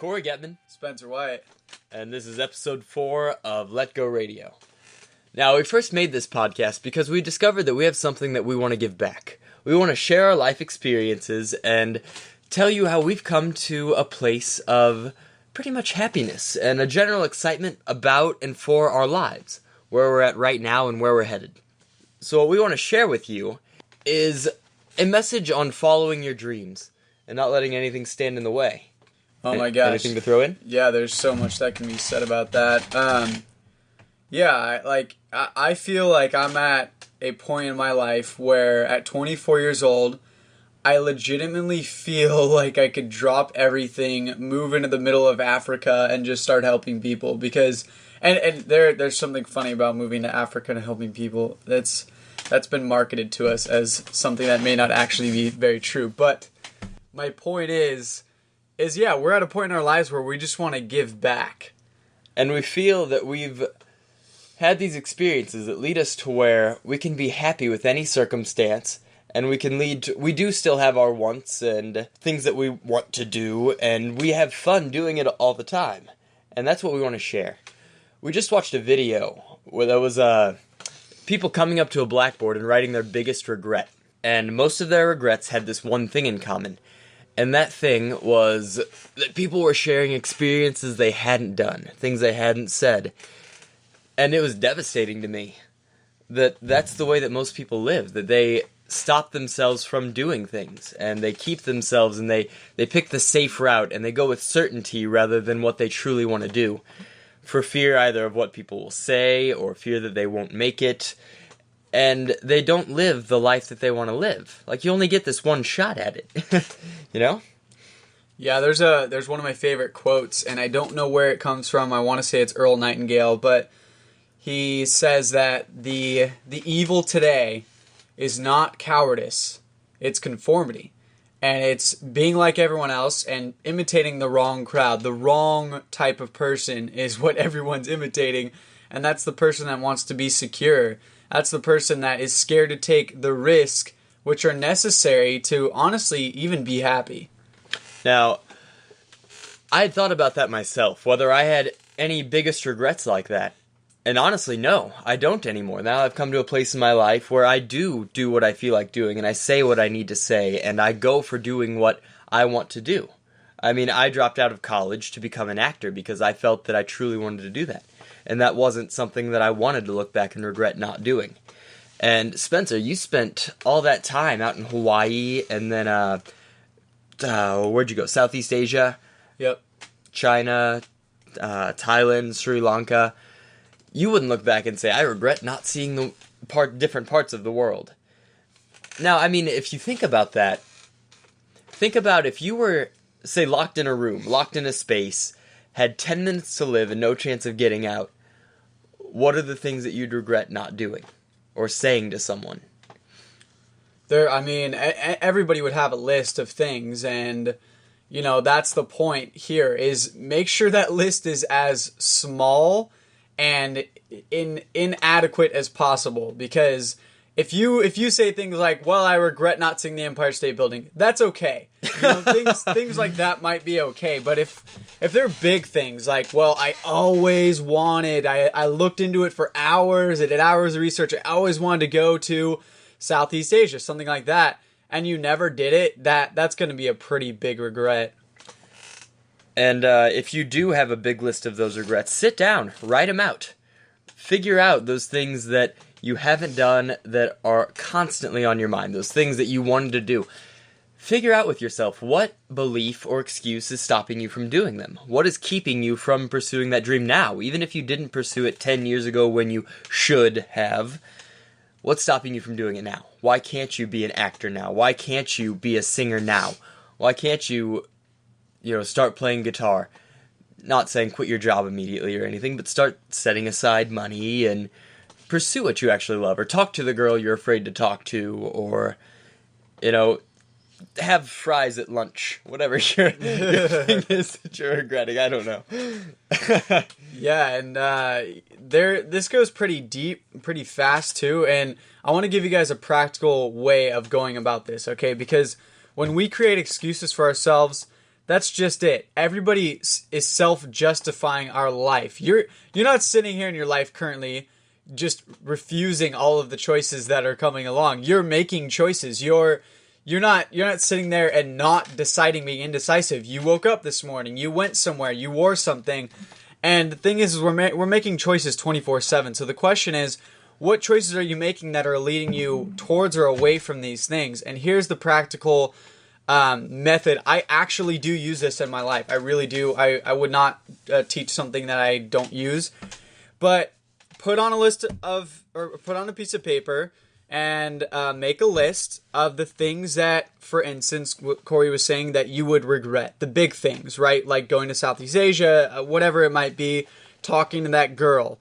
Kory Spencer White. and this is episode 4 of Let Go Radio. Now, we first made this podcast because we discovered that we have something that we want to give back. We want to share our life experiences and tell you how we've come to a place of pretty much happiness and a general excitement about and for our lives, where we're at right now and where we're headed. So what we want to share with you is a message on following your dreams and not letting anything stand in the way. Oh my gosh. Anything to throw in? Yeah, there's so much that can be said about that. I feel like I'm at a point in my life where at 24 years old, I legitimately feel like I could drop everything, move into the middle of Africa, and just start helping people. Because, and there's something funny about moving to Africa and helping people. That's been marketed to us as something that may not actually be very true. But my point is we're at a point in our lives where we just want to give back. And we feel that we've had these experiences that lead us to where we can be happy with any circumstance, and we do still have our wants and things that we want to do, and we have fun doing it all the time. And that's what we want to share. We just watched a video where there was people coming up to a blackboard and writing their biggest regret. And most of their regrets had this one thing in common. And that thing was that people were sharing experiences they hadn't done, things they hadn't said. And it was devastating to me that that's the way that most people live, that they stop themselves from doing things, and they keep themselves, and they pick the safe route, and they go with certainty rather than what they truly want to do, for fear either of what people will say, or fear that they won't make it, and they don't live the life that they want to live. Like, you only get this one shot at it, you know? Yeah, there's one of my favorite quotes, and I don't know where it comes from. I want to say it's Earl Nightingale, but he says that the evil today is not cowardice, it's conformity. And it's being like everyone else and imitating the wrong crowd. The wrong type of person is what everyone's imitating, and that's the person that wants to be secure. That's the person that is scared to take the risk, which are necessary to honestly even be happy. Now, I had thought about that myself, whether I had any biggest regrets like that. And honestly, no, I don't anymore. Now I've come to a place in my life where I do what I feel like doing, and I say what I need to say, and I go for doing what I want to do. I mean, I dropped out of college to become an actor because I felt that I truly wanted to do that. And that wasn't something that I wanted to look back and regret not doing. And Spencer, you spent all that time out in Hawaii, and then, where'd you go? Southeast Asia? Yep. China, Thailand, Sri Lanka. You wouldn't look back and say, I regret not seeing the different parts of the world. Now, I mean, if you think about that, think about if you were, say, locked in a room, locked in a space, had 10 minutes to live and no chance of getting out, what are the things that you'd regret not doing or saying to someone? Everybody would have a list of things, and, that's the point here, is make sure that list is as small and inadequate as possible, because if you say things like, well, I regret not seeing the Empire State Building, that's okay. Things like that might be okay, but if they're big things like, well, I always wanted, I looked into it for hours, I did hours of research, I always wanted to go to Southeast Asia, something like that, and you never did it, that's going to be a pretty big regret. And if you do have a big list of those regrets, sit down, write them out. Figure out those things that you haven't done that are constantly on your mind, those things that you wanted to do. Figure out with yourself what belief or excuse is stopping you from doing them. What is keeping you from pursuing that dream now? Even if you didn't pursue it 10 years ago when you should have, what's stopping you from doing it now? Why can't you be an actor now? Why can't you be a singer now? Why can't you start playing guitar? Not saying quit your job immediately or anything, but start setting aside money and pursue what you actually love, or talk to the girl you're afraid to talk to, or, have fries at lunch, whatever your thing is that you're regretting. I don't know. Yeah, and this goes pretty deep, pretty fast too, and I want to give you guys a practical way of going about this, okay? Because when we create excuses for ourselves, That's just it. Everybody is self-justifying our life. You're not sitting here in your life currently just refusing all of the choices that are coming along. You're making choices. You're not sitting there and not deciding, being indecisive. You woke up this morning, you went somewhere, you wore something. And the thing is we're making choices 24/7. So the question is, what choices are you making that are leading you towards or away from these things? And here's the practical method. I actually do use this in my life. I really do. I would not teach something that I don't use. But put on a piece of paper and make a list of the things that, for instance, what Kory was saying, that you would regret. The big things, right? Like going to Southeast Asia, whatever it might be, talking to that girl.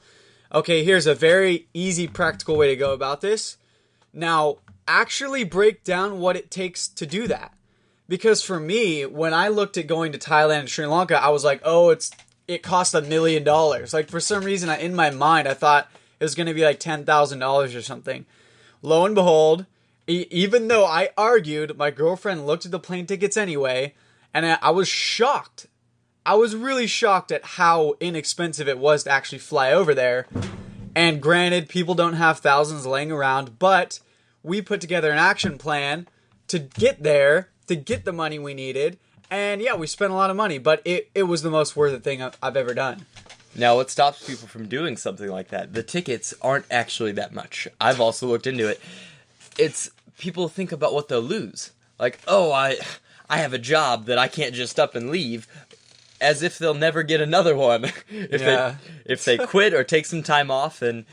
Okay, here's a very easy, practical way to go about this. Now, actually break down what it takes to do that. Because for me, when I looked at going to Thailand and Sri Lanka, I was like, oh, it cost $1 million. Like, for some reason, in my mind, I thought it was going to be like $10,000 or something. Lo and behold, even though I argued, my girlfriend looked at the plane tickets anyway, and I was shocked. I was really shocked at how inexpensive it was to actually fly over there. And granted, people don't have thousands laying around, but we put together an action plan to get there, to get the money we needed. And yeah, we spent a lot of money, but it was the most worth it thing I've ever done. Now, what stops people from doing something like that? The tickets aren't actually that much. I've also looked into it. It's people think about what they'll lose. Like, oh, I have a job that I can't just up and leave, as if they'll never get another one if they quit or take some time off and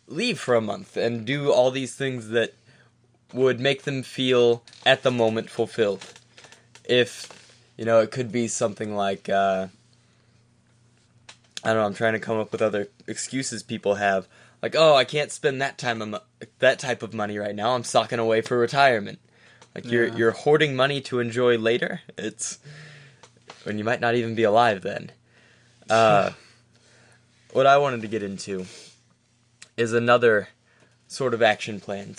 leave for a month and do all these things that would make them feel at the moment fulfilled. If, it could be something like, I don't know, I'm trying to come up with other excuses people have. Like, oh, I can't spend that type of money right now. I'm socking away for retirement. Like, you're hoarding money to enjoy later. It's when you might not even be alive then. What I wanted to get into is another sort of action plan.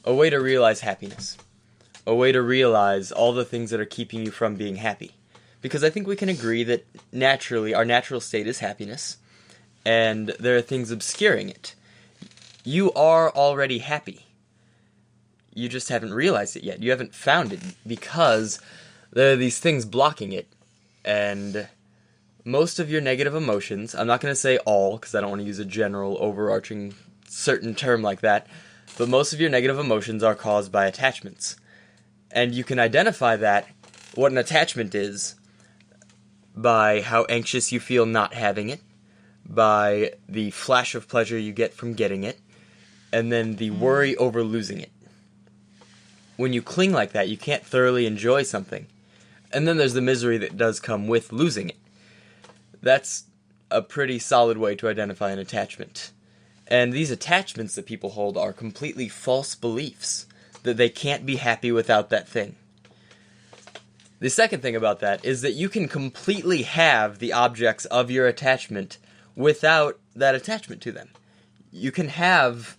A way to realize happiness. A way to realize all the things that are keeping you from being happy. Because I think we can agree that naturally, our natural state is happiness, and there are things obscuring it. You are already happy. You just haven't realized it yet. You haven't found it because there are these things blocking it. And most of your negative emotions, I'm not going to say all, because I don't want to use a general, overarching, certain term like that, but most of your negative emotions are caused by attachments. And you can identify what an attachment is, by how anxious you feel not having it, by the flash of pleasure you get from getting it, and then the worry over losing it. When you cling like that, you can't thoroughly enjoy something. And then there's the misery that does come with losing it. That's a pretty solid way to identify an attachment. And these attachments that people hold are completely false beliefs, that they can't be happy without that thing. The second thing about that is that you can completely have the objects of your attachment without that attachment to them. You can have,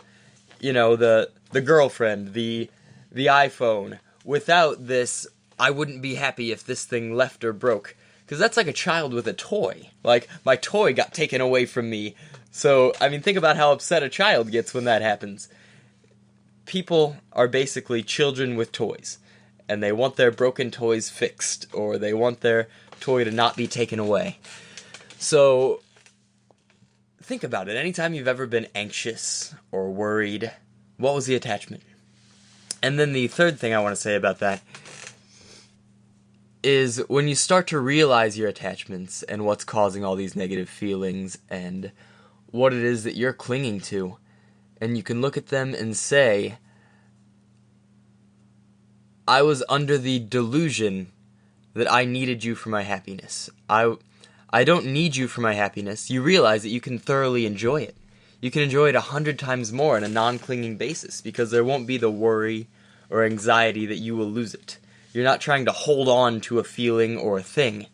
the girlfriend, the iPhone, without this, I wouldn't be happy if this thing left or broke. Because that's like a child with a toy. Like, my toy got taken away from me. So, think about how upset a child gets when that happens. People are basically children with toys. And they want their broken toys fixed, or they want their toy to not be taken away. So, think about it. Anytime you've ever been anxious or worried, what was the attachment? And then the third thing I want to say about that is when you start to realize your attachments and what's causing all these negative feelings and what it is that you're clinging to, and you can look at them and say, I was under the delusion that I needed you for my happiness. I don't need you for my happiness. You realize that you can thoroughly enjoy it. You can enjoy it 100 times more on a non-clinging basis because there won't be the worry or anxiety that you will lose it. You're not trying to hold on to a feeling or a thing.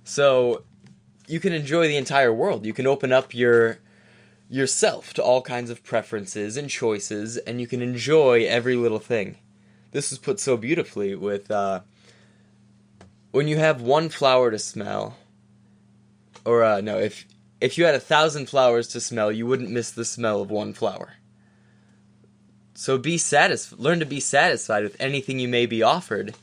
So you can enjoy the entire world. You can open up yourself to all kinds of preferences and choices, and you can enjoy every little thing. This is put so beautifully with when you have one flower to smell, or no, if you had 1,000 flowers to smell, you wouldn't miss the smell of one flower. So learn to be satisfied with anything you may be offered,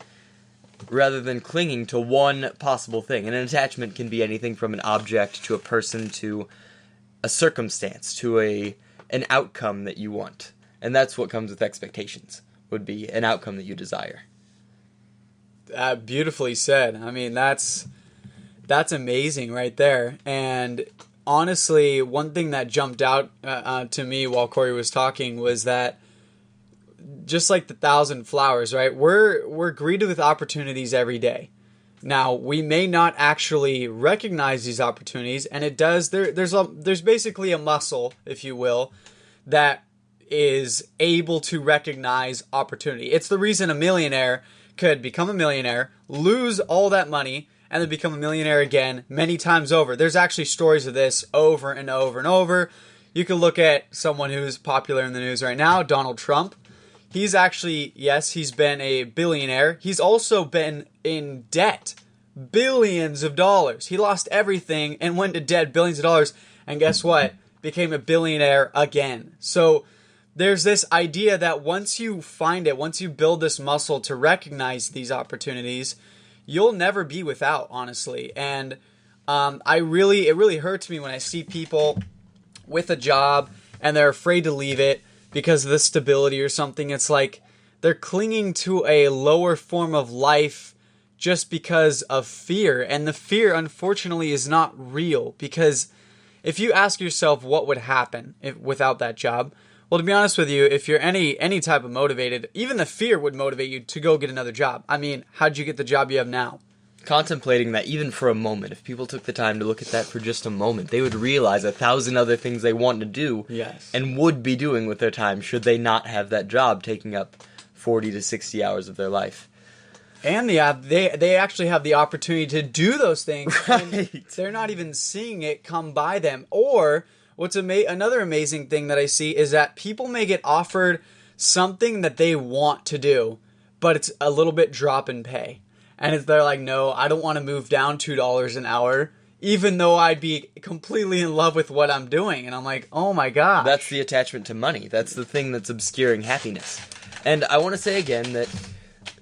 rather than clinging to one possible thing. And an attachment can be anything from an object to a person to a circumstance to an outcome that you want. And that's what comes with expectations, would be an outcome that you desire. Beautifully said. I mean, that's amazing right there. And honestly, one thing that jumped out to me while Kory was talking was that just like the 1,000 flowers, right? We're greeted with opportunities every day. Now, we may not actually recognize these opportunities, and it does. There's basically a muscle, if you will, that is able to recognize opportunity. It's the reason a millionaire could become a millionaire, lose all that money, and then become a millionaire again many times over. There's actually stories of this over and over and over. You can look at someone who's popular in the news right now, Donald Trump. He's actually, yes, he's been a billionaire. He's also been in debt. Billions of dollars. He lost everything and went to debt, billions of dollars. And guess what? Became a billionaire again. So there's this idea that once you find it, once you build this muscle to recognize these opportunities, you'll never be without, honestly. And it really hurts me when I see people with a job and they're afraid to leave it because of the stability or something. It's like they're clinging to a lower form of life just because of fear. And the fear, unfortunately, is not real. Because if you ask yourself what would happen without that job, well, to be honest with you, if you're any type of motivated, even the fear would motivate you to go get another job. I mean, how'd you get the job you have now? Contemplating that even for a moment, if people took the time to look at that for just a moment, they would realize 1,000 other things they want to do, yes, and would be doing with their time should they not have that job taking up 40 to 60 hours of their life. And they actually have the opportunity to do those things. Right. And they're not even seeing it come by them. Or what's another amazing thing that I see is that people may get offered something that they want to do, but it's a little bit drop in pay. And they're like, no, I don't want to move down $2 an hour, even though I'd be completely in love with what I'm doing. And I'm like, oh my God. That's the attachment to money. That's the thing that's obscuring happiness. And I want to say again that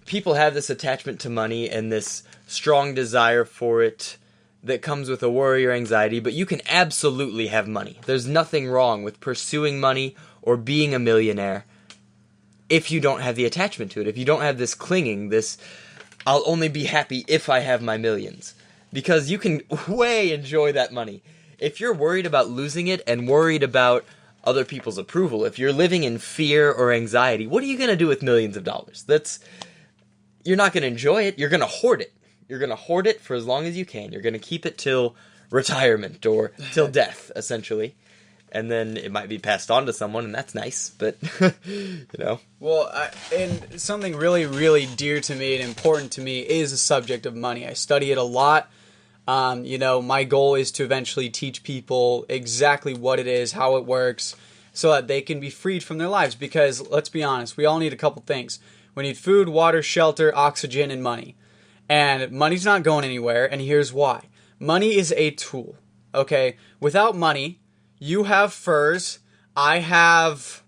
people have this attachment to money and this strong desire for it that comes with a worry or anxiety, but you can absolutely have money. There's nothing wrong with pursuing money or being a millionaire if you don't have the attachment to it. If you don't have this clinging, this I'll only be happy if I have my millions. Because you can way enjoy that money. If you're worried about losing it and worried about other people's approval, if you're living in fear or anxiety, what are you going to do with millions of dollars? You're not going to enjoy it. You're going to hoard it. You're going to hoard it for as long as you can. You're going to keep it till retirement or till death, essentially. And then it might be passed on to someone, and that's nice, but, you know. Well, and something really, really dear to me and important to me is the subject of money. I study it a lot. My goal is to eventually teach people exactly what it is, how it works, so that they can be freed from their lives. Because, let's be honest, we all need a couple things. We need food, water, shelter, oxygen, and money. And money's not going anywhere, and here's why. Money is a tool, okay? Without money, you have furs, I have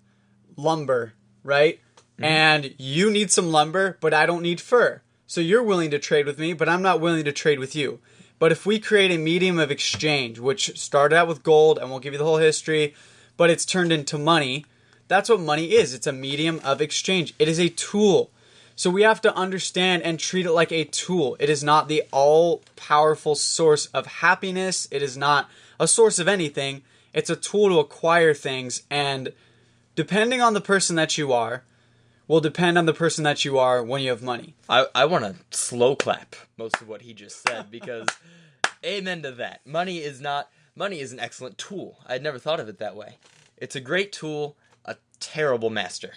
lumber, right? Mm-hmm. And you need some lumber, but I don't need fur. So you're willing to trade with me, but I'm not willing to trade with you. But if we create a medium of exchange, which started out with gold, and we'll give you the whole history, but it's turned into money, that's what money is. It's a medium of exchange. It is a tool. So we have to understand and treat it like a tool. It is not the all-powerful source of happiness. It is not a source of anything. It's a tool to acquire things, and depending on the person that you are, will depend on the person that you are when you have money. I want to slow clap most of what he just said, because amen to that. Money is an excellent tool. I'd never thought of it that way. It's a great tool, a terrible master.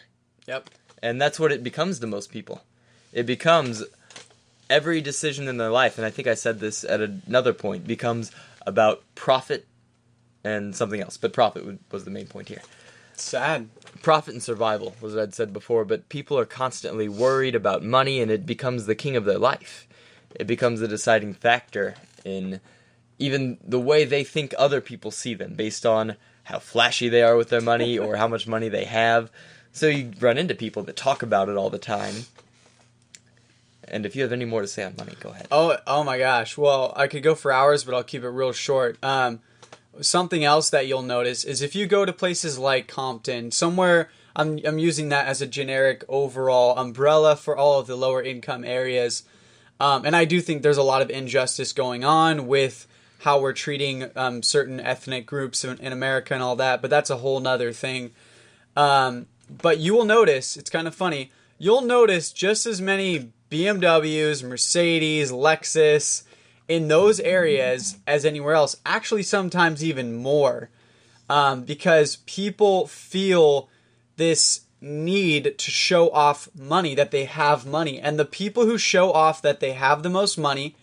Yep. And that's what it becomes to most people. It becomes every decision in their life, and I think I said this at another point, becomes about profit and something else. But profit was the main point here. Sad. Profit and survival was what I'd said before, but people are constantly worried about money, and it becomes the king of their life. it becomes a deciding factor in even the way they think other people see them, based on how flashy they are with their money or how much money they have. So you run into people that talk about it all the time. And if you have any more to say on money, go ahead. Oh my gosh. Well, I could go for hours, but I'll keep it real short. Something else that you'll notice is if you go to places like Compton, somewhere, I'm using that as a generic overall umbrella for all of the lower income areas. And I do think there's a lot of injustice going on with how we're treating certain ethnic groups in America and all that, but that's a whole nother thing. But you will notice, it's kind of funny, you'll notice just as many BMWs, Mercedes, Lexus in those areas as anywhere else. Actually, sometimes even more. Because people feel this need to show off money, that they have money. And the people who show off that they have the most money,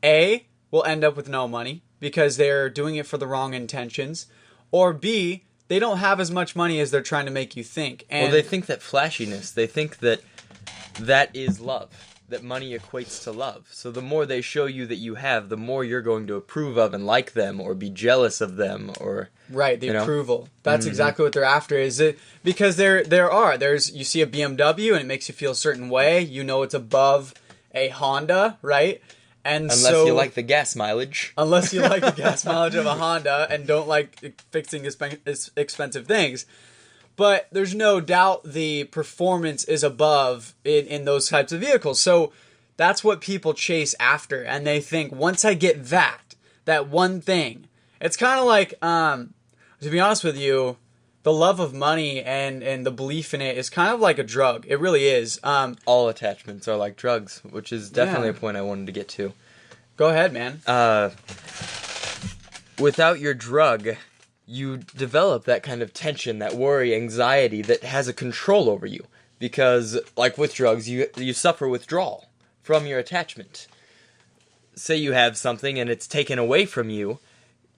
A, will end up with no money because they're doing it for the wrong intentions. Or B, they don't have as much money as they're trying to make you think. And well, they think that flashiness, they think that is love, that money equates to love. So the more they show you that you have, the more you're going to approve of and like them or be jealous of them, or right, the approval. That's exactly what they're after. Is it because there's you see a BMW and it makes you feel a certain way, you know it's above a Honda, right? And unless you like the gas mileage. Unless you like the gas mileage of a Honda and don't like fixing expensive things. But there's no doubt the performance is above in those types of vehicles. So that's what people chase after. And they think, once I get that one thing, it's kind of like, to be honest with you, the love of money and the belief in it is kind of like a drug. It really is. All attachments are like drugs, which is definitely a point I wanted to get to. Go ahead, man. Without your drug, you develop that kind of tension, that worry, anxiety that has a control over you. Because, like with drugs, you suffer withdrawal from your attachment. Say you have something and it's taken away from you,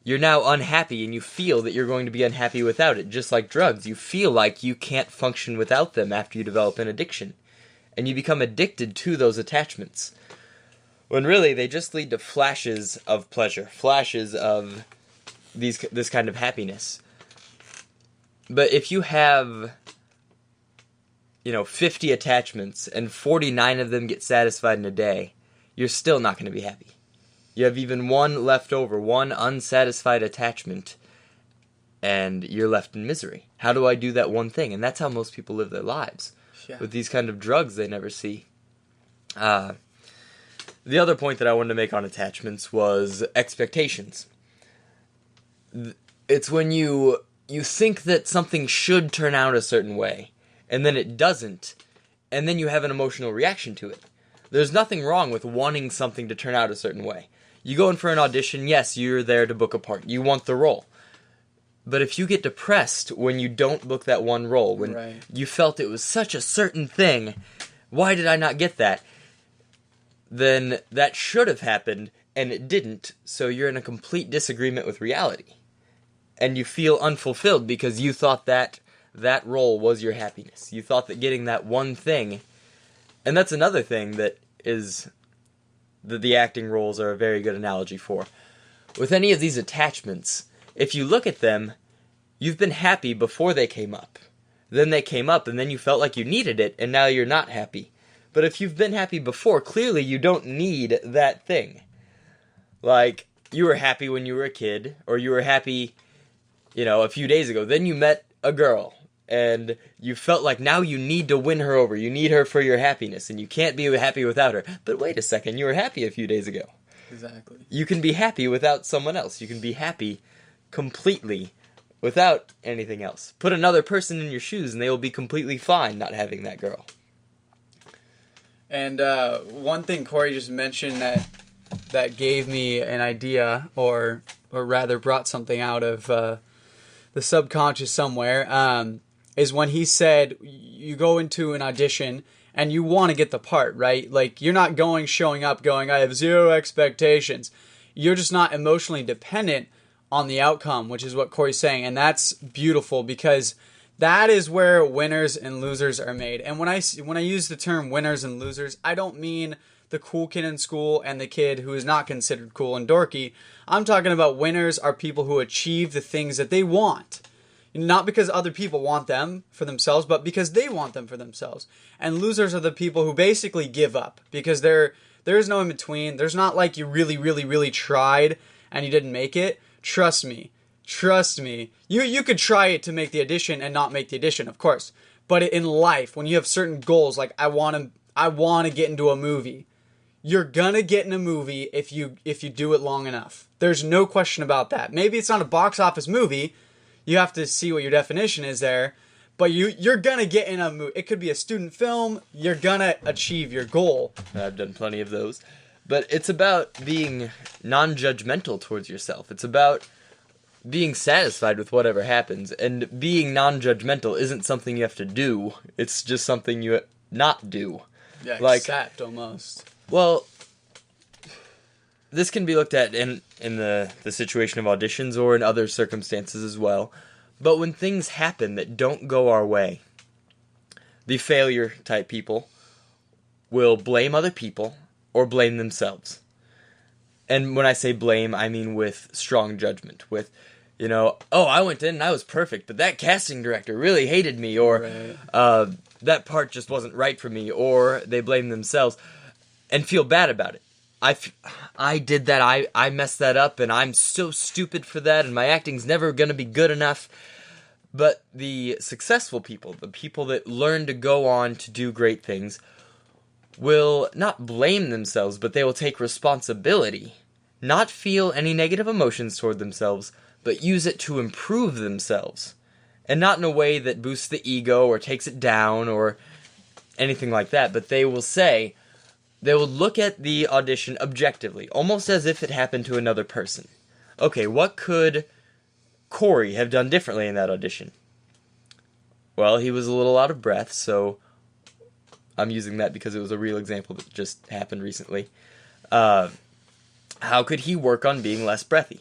you're now unhappy and you feel that you're going to be unhappy without it. Just like drugs, you feel like you can't function without them after you develop an addiction. And you become addicted to those attachments. When really, they just lead to flashes of pleasure, flashes of this kind of happiness. But if you have, 50 attachments and 49 of them get satisfied in a day, you're still not going to be happy. You have even one left over, one unsatisfied attachment, and you're left in misery. How do I do that one thing? And that's how most people live their lives. Yeah. With these kind of drugs they never see. The other point that I wanted to make on attachments was expectations. It's when you think that something should turn out a certain way, and then it doesn't, and then you have an emotional reaction to it. There's nothing wrong with wanting something to turn out a certain way. You go in for an audition, yes, you're there to book a part. You want the role. But if you get depressed when you don't book that one role, when you felt it was such a certain thing, why did I not get that? Then that should have happened, and it didn't, so you're in a complete disagreement with reality. And you feel unfulfilled because you thought that role was your happiness. You thought that getting that one thing, and that's another thing that is that the acting roles are a very good analogy for. With any of these attachments, if you look at them, you've been happy before they came up. Then they came up, and then you felt like you needed it, and now you're not happy. But if you've been happy before, clearly you don't need that thing. Like, you were happy when you were a kid, or you were happy, a few days ago. Then you met a girl, and you felt like now you need to win her over. You need her for your happiness, and you can't be happy without her. But wait a second, you were happy a few days ago. Exactly. You can be happy without someone else. You can be happy completely without anything else. Put another person in your shoes, and they will be completely fine not having that girl. And one thing Kory just mentioned that gave me an idea, or rather brought something out of the subconscious somewhere, is when he said you go into an audition and you want to get the part, right? Like, you're not showing up going, I have zero expectations. You're just not emotionally dependent on the outcome, which is what Kory's saying. And that's beautiful, because that is where winners and losers are made. And when I use the term winners and losers, I don't mean the cool kid in school and the kid who is not considered cool and dorky. I'm talking about winners are people who achieve the things that they want. Not because other people want them for themselves, but because they want them for themselves. And losers are the people who basically give up because there is no in between. There's not like you really, really, really tried and you didn't make it. Trust me. You could try it to make the audition and not make the audition, of course. But in life, when you have certain goals, like I want to get into a movie, you're gonna get in a movie if you do it long enough. There's no question about that. Maybe it's not a box office movie. You have to see what your definition is there. But you're going to get in a movie. It could be a student film. You're going to achieve your goal. I've done plenty of those. But it's about being non-judgmental towards yourself. It's about being satisfied with whatever happens. And being non-judgmental isn't something you have to do. It's just something you not do. Yeah, accept almost. Well, this can be looked at in the situation of auditions or in other circumstances as well. But when things happen that don't go our way, the failure type people will blame other people or blame themselves. And when I say blame, I mean with strong judgment. With, oh, I went in and I was perfect, but that casting director really hated me, or right. That part just wasn't right for me, or they blame themselves and feel bad about it. I did that, I messed that up, and I'm so stupid for that, and my acting's never going to be good enough. But the successful people, the people that learn to go on to do great things, will not blame themselves, but they will take responsibility. Not feel any negative emotions toward themselves, but use it to improve themselves. And not in a way that boosts the ego or takes it down or anything like that, but they will say, they will look at the audition objectively, almost as if it happened to another person. Okay, what could Kory have done differently in that audition? Well, he was a little out of breath, so I'm using that because it was a real example that just happened recently. How could he work on being less breathy?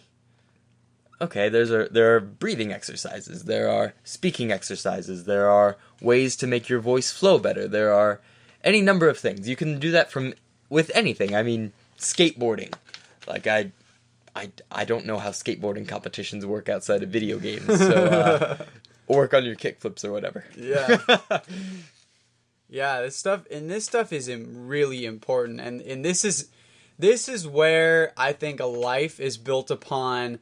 Okay, there are breathing exercises, there are speaking exercises, there are ways to make your voice flow better, there are any number of things. You can do that with anything. I mean, skateboarding. Like, I don't know how skateboarding competitions work outside of video games, so work on your kickflips or whatever. Yeah. Yeah, this stuff is really important, and this is where I think a life is built upon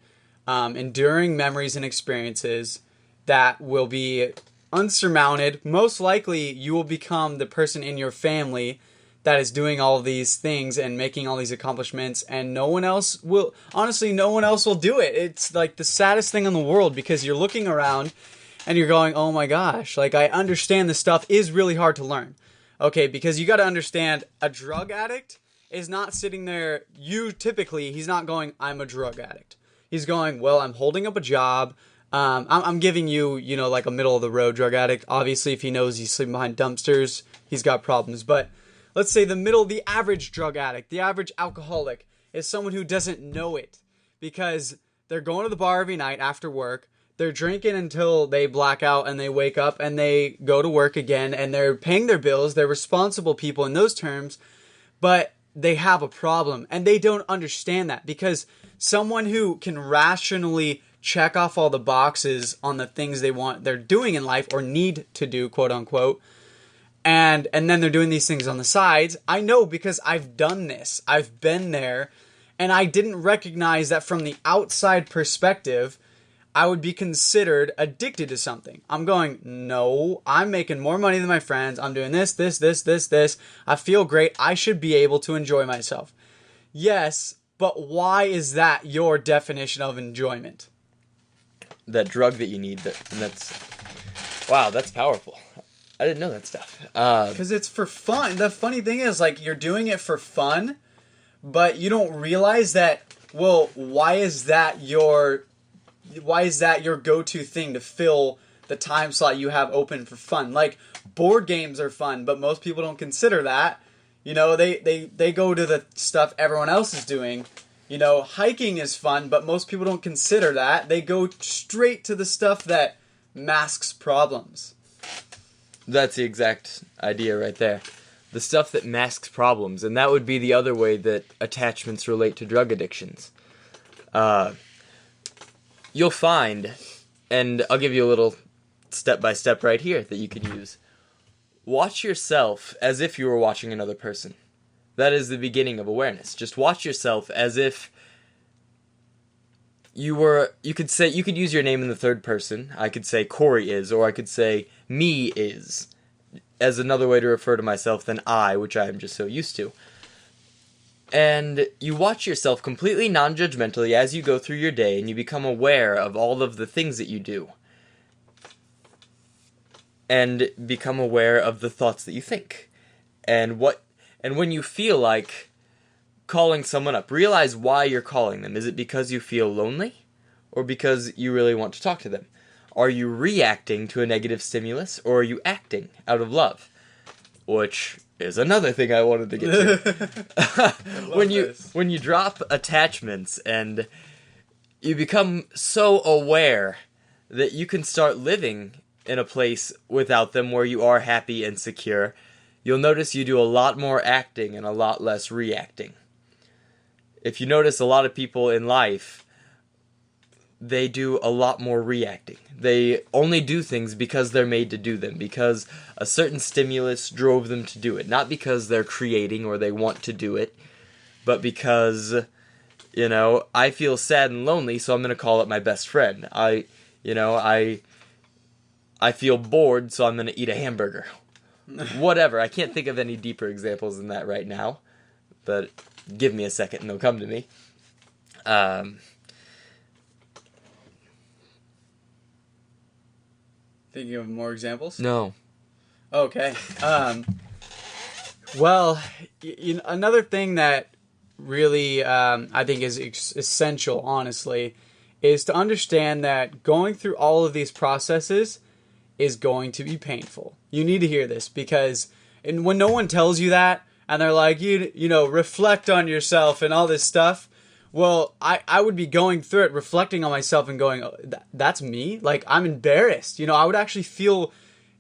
enduring memories and experiences that will be unsurmounted. Most likely, you will become the person in your family that is doing all of these things and making all these accomplishments, and no one else will do it. It's like the saddest thing in the world, because you're looking around and you're going, oh my gosh, like, I understand this stuff is really hard to learn. Okay, because you got to understand, a drug addict is not sitting there, he's not going, I'm a drug addict. He's going, well, I'm holding up a job. I'm giving you, like a middle-of-the-road drug addict. Obviously, if he knows he's sleeping behind dumpsters, he's got problems. But let's say the average drug addict, the average alcoholic, is someone who doesn't know it. Because they're going to the bar every night after work, they're drinking until they black out and they wake up and they go to work again, and they're paying their bills, they're responsible people in those terms, but they have a problem. And they don't understand that, because someone who can rationally check off all the boxes on the things they're doing in life or need to do, quote unquote, and then they're doing these things on the sides. I know, because I've done this. I've been there, and I didn't recognize that from the outside perspective, I would be considered addicted to something. I'm going, no, I'm making more money than my friends. I'm doing this. I feel great. I should be able to enjoy myself. Yes, but why is that your definition of enjoyment? That drug that you need, that's powerful. I didn't know that stuff. Because it's for fun. The funny thing is, like, you're doing it for fun, but you don't realize that, well, why is that your go-to thing to fill the time slot you have open for fun? Like, board games are fun, but most people don't consider that. They go to the stuff everyone else is doing. Hiking is fun, but most people don't consider that. They go straight to the stuff that masks problems. That's the exact idea right there. the stuff that masks problems, and that would be the other way that attachments relate to drug addictions. You'll find, and I'll give you a little step-by-step right here that you can use. Watch yourself as if you were watching another person. That is the beginning of awareness. Just watch yourself as if you could use your name in the third person. I could say Kory is, or I could say me is, as another way to refer to myself than I, which I am just so used to. And you watch yourself completely non-judgmentally as you go through your day, and you become aware of all of the things that you do. And become aware of the thoughts that you think. And when you feel like calling someone up, realize why you're calling them. Is it because you feel lonely? Or because you really want to talk to them? Are you reacting to a negative stimulus? Or are you acting out of love? Which is another thing I wanted to get to. When you drop attachments and you become so aware that you can start living in a place without them where you are happy and secure, you'll notice you do a lot more acting and a lot less reacting. If you notice, a lot of people in life, they do a lot more reacting. They only do things because they're made to do them, because a certain stimulus drove them to do it. Not because they're creating or they want to do it, but because, I feel sad and lonely, so I'm going to call up my best friend. I feel bored, so I'm going to eat a hamburger. Whatever. I can't think of any deeper examples than that right now, but give me a second and they'll come to me. Thinking of more examples? No. Okay. Well, another thing that really I think is essential, honestly, is to understand that going through all of these processes is going to be painful. You need to hear this, because when no one tells you that, and they're like, reflect on yourself and all this stuff, well, I would be going through it, reflecting on myself and going, oh, that's me? Like, I'm embarrassed. I would actually feel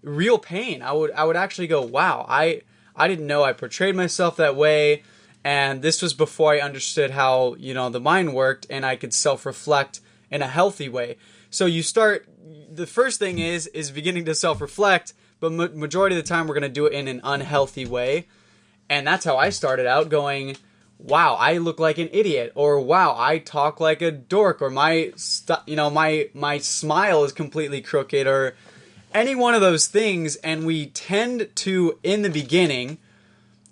real pain. I would actually go, wow, I didn't know I portrayed myself that way, and this was before I understood how, the mind worked, and I could self-reflect in a healthy way. So the first thing is beginning to self-reflect, but majority of the time we're going to do it in an unhealthy way. And that's how I started out, going, wow, I look like an idiot, or wow, I talk like a dork, or my smile is completely crooked, or any one of those things. And we tend to, in the beginning,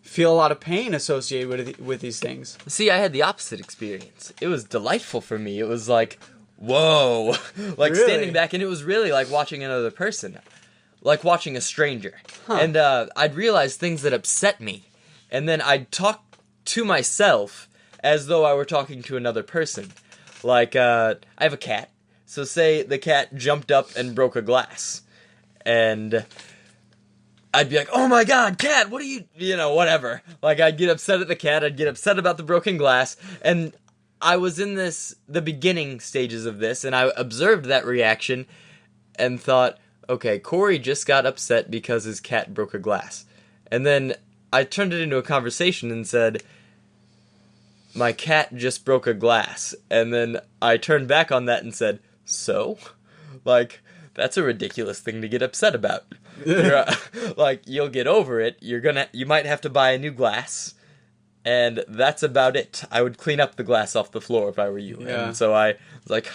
feel a lot of pain associated with these things. See, I had the opposite experience. It was delightful for me. It was like, whoa, like Really? standing back, and it was really like watching another person, like watching a stranger. Huh. And I'd realize things that upset me, and then I'd talk to myself as though I were talking to another person. Like, I have a cat, so say the cat jumped up and broke a glass, and I'd be like, oh my god, cat, what are you, whatever. Like, I'd get upset at the cat, I'd get upset about the broken glass, and I was in the beginning stages of this, and I observed that reaction and thought, okay, Kory just got upset because his cat broke a glass. And then I turned it into a conversation and said, my cat just broke a glass. And then I turned back on that and said, so? Like, that's a ridiculous thing to get upset about. Like, you'll get over it, you might have to buy a new glass, and that's about it. I would clean up the glass off the floor if I were you. Yeah. And so I was like,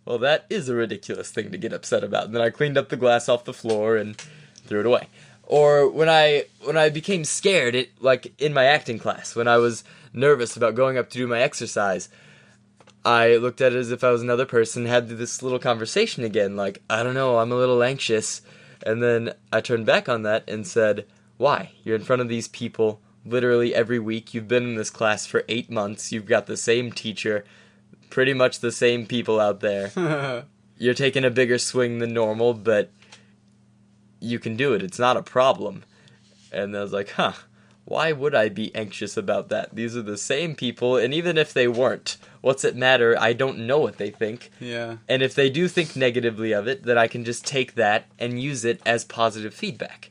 well, that is a ridiculous thing to get upset about. And then I cleaned up the glass off the floor and threw it away. Or when I became scared, like in my acting class, when I was nervous about going up to do my exercise, I looked at it as if I was another person, had this little conversation again, like, I don't know, I'm a little anxious. And then I turned back on that and said, why? You're in front of these people literally every week. You've been in this class for 8 months. You've got the same teacher, pretty much the same people out there. You're taking a bigger swing than normal, but you can do it. It's not a problem. And I was like, why would I be anxious about that? These are the same people, and even if they weren't, what's it matter? I don't know what they think. Yeah. And if they do think negatively of it, then I can just take that and use it as positive feedback.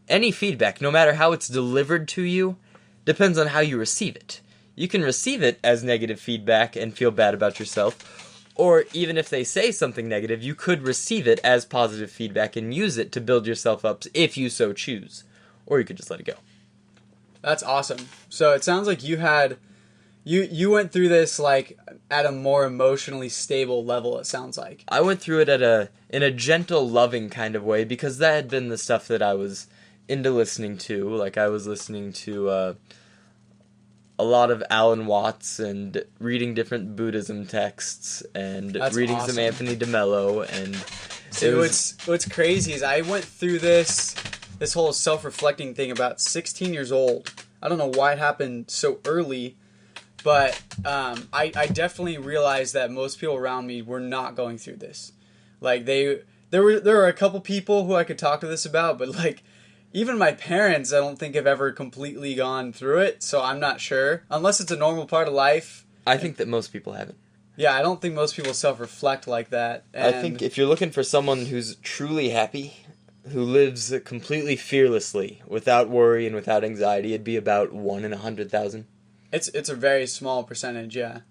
any feedback, no matter how it's delivered to you, depends on how you receive it. You can receive it as negative feedback and feel bad about yourself, or even if they say something negative, you could receive it as positive feedback and use it to build yourself up if you so choose. Or you could just let it go. That's awesome. So it sounds like you went through this like at a more emotionally stable level, it sounds like. I went through it in a gentle, loving kind of way, because that had been the stuff that I was into listening to. Like, I was listening to a lot of Alan Watts and reading different Buddhism texts and reading some Anthony DeMello. And what's crazy is I went through this whole self-reflecting thing about 16 years old. I don't know why it happened so early, but I definitely realized that most people around me were not going through this. Like, there were a couple people who I could talk to this about, but like, even my parents, I don't think have ever completely gone through it, so I'm not sure. Unless it's a normal part of life. I think that most people haven't. Yeah, I don't think most people self-reflect like that. And I think if you're looking for someone who's truly happy, who lives completely fearlessly, without worry and without anxiety, it'd be about 1 in 100,000. It's a very small percentage, yeah.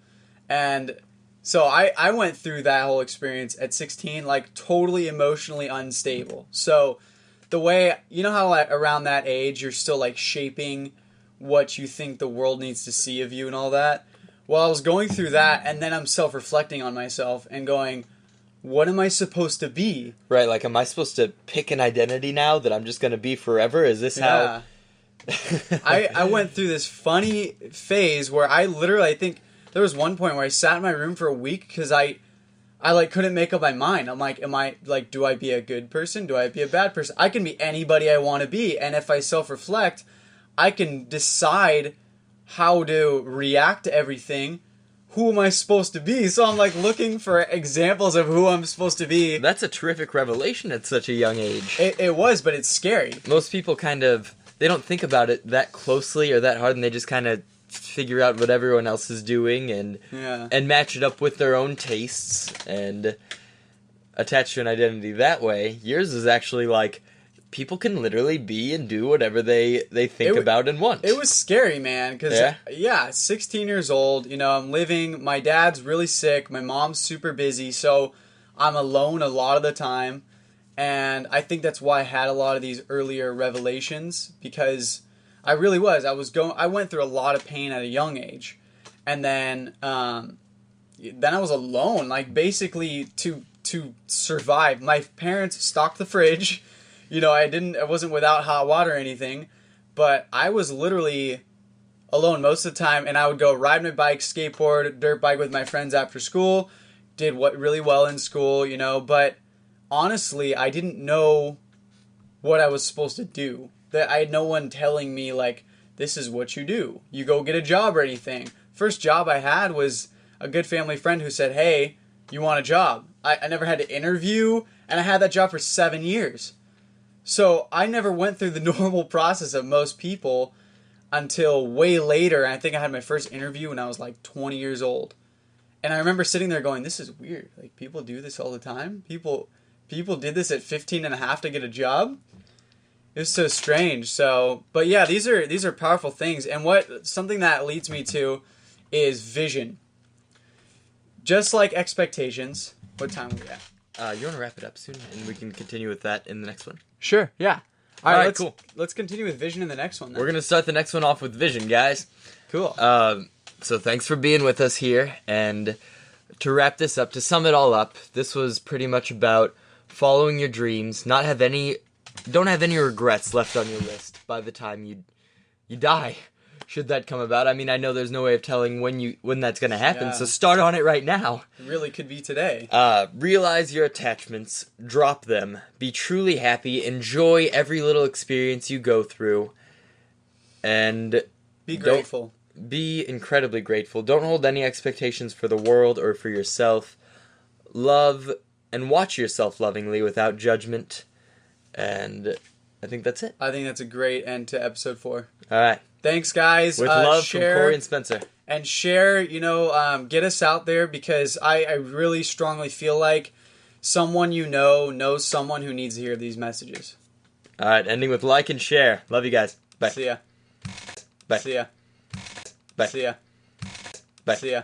And so I went through that whole experience at 16, like, totally emotionally unstable. So the way, you know how like, around that age you're still like shaping what you think the world needs to see of you and all that? Well, I was going through that, and then I'm self-reflecting on myself and going, what am I supposed to be? Right, like, am I supposed to pick an identity now that I'm just going to be forever? Is this how... I went through this funny phase where I think there was one point where I sat in my room for a week because I like couldn't make up my mind. I'm like, am I like, do I be a good person? Do I be a bad person? I can be anybody I want to be, and if I self-reflect, I can decide how to react to everything. Who am I supposed to be? So I'm like looking for examples of who I'm supposed to be. That's a terrific revelation at such a young age. It was, but it's scary. Most people kind of, they don't think about it that closely or that hard, and they just kind of figure out what everyone else is doing and match it up with their own tastes and attach to an identity that way. Yours is actually like, people can literally be and do whatever they think about and want. It was scary, man, because, 16 years old, you know, I'm living, my dad's really sick, my mom's super busy, so I'm alone a lot of the time, and I think that's why I had a lot of these earlier revelations, because I really was. I went through a lot of pain at a young age, and then I was alone, like, basically to survive. My parents stocked the fridge. You know, I wasn't without hot water or anything, but I was literally alone most of the time, and I would go ride my bike, skateboard, dirt bike with my friends after school, did really well in school, you know, but honestly, I didn't know what I was supposed to do. That I had no one telling me, like, this is what you do. You go get a job or anything. First job I had was a good family friend who said, hey, you want a job? I never had to interview, and I had that job for 7 years. So I never went through the normal process of most people until way later. And I think I had my first interview when I was like 20 years old. And I remember sitting there going, this is weird. Like, people do this all the time. People did this at 15 and a half to get a job. It was so strange. So, but yeah, these are powerful things. And something that leads me to is vision. Just like expectations. What time are we at? You want to wrap it up soon, and we can continue with that in the next one? Sure, yeah. All right, cool. Let's continue with vision in the next one, then. We're going to start the next one off with vision, guys. Cool. So thanks for being with us here, and to wrap this up, to sum it all up, this was pretty much about following your dreams, don't have any regrets left on your list by the time you die. Should that come about. I mean, I know there's no way of telling when that's going to happen, so start on it right now. It really could be today. Realize your attachments, drop them, be truly happy, enjoy every little experience you go through, and be grateful. Be incredibly grateful. Don't hold any expectations for the world or for yourself. Love and watch yourself lovingly without judgment, and I think that's it. I think that's a great end to episode 4. All right. Thanks, guys. With love from Kory and Spencer. And share, get us out there, because I really strongly feel like someone knows someone who needs to hear these messages. All right, ending with like and share. Love you guys. Bye. See ya. Bye. See ya. Bye. See ya. Bye. See ya.